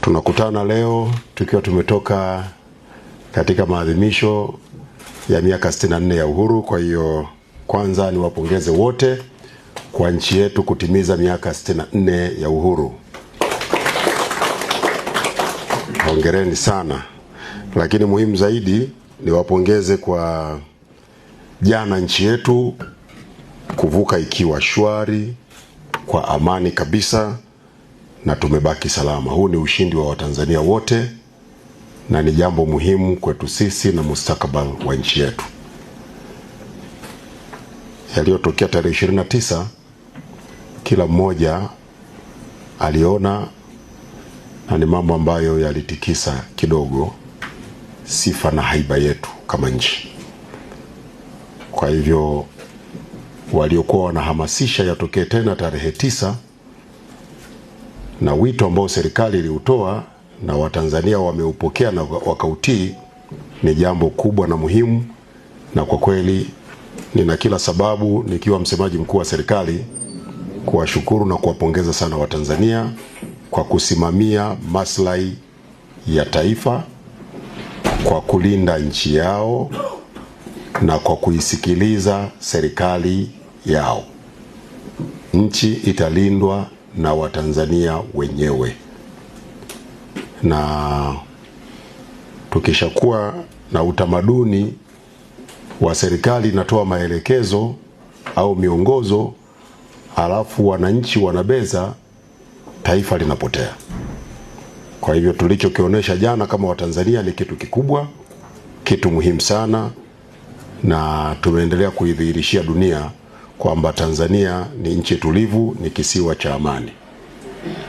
Tunakutana leo tukiwa tumetoka katika maadhimisho ya miaka 64 ya uhuru. Kwa hiyo kwanza niwapongeze wote kwa nchi yetu kutimiza miaka 64 ya uhuru. Hongereni sana. Lakini muhimu zaidi niwapongeze kwa jana nchi yetu kuvuka ikiwa shwari kwa amani kabisa na tumebaki salama. Huu ni ushindi wa Watanzania wote na ni jambo muhimu kwetu sisi na mustakabali wa nchi yetu. Yaliyotokea tarehe 29 kila mmoja aliona, na ni mambo ambayo yalitikisa kidogo sifa na haiba yetu kama nchi. Kwa hivyo waliokuwa wanahamasisha yatokee tena tarehe 9 na wito ambao serikali iliutoa na Watanzania wameupokea na wakautii ni jambo kubwa na muhimu, na kwa kweli nina kila sababu nikiwa msemaji mkuu wa serikali kuwashukuru na kuwapongeza sana Watanzania kwa kusimamia maslahi ya taifa, kwa kulinda nchi yao na kwa kuisikiliza serikali yao. Nchi italindwa na Watanzania wenyewe, na tukishakuwa na utamaduni wa serikali inatoa maelekezo au miongozo alafu wananchi wanabeza, taifa linapotea. Kwa hivyo tulichokionyesha jana kama Watanzania ni kitu kikubwa, kitu muhimu sana, na tumeendelea kuidhihirishia dunia kwamba Tanzania ni nchi tulivu, ni kisiwa cha amani.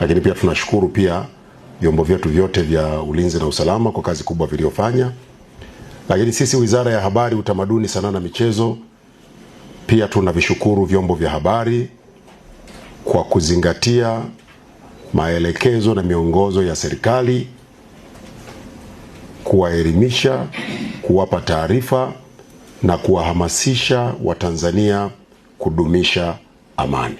Lakini pia tunashukuru pia vyombo vyetu vyote vya ulinzi na usalama kwa kazi kubwa viliofanya. Lakini sisi Wizara ya Habari, Utamaduni, Sanaa na Michezo pia tunavishukuru vyombo vya habari kwa kuzingatia maelekezo na miongozo ya serikali, kuwaelimisha, kuwapa taarifa na kuwahamasisha Watanzania kudumisha amani.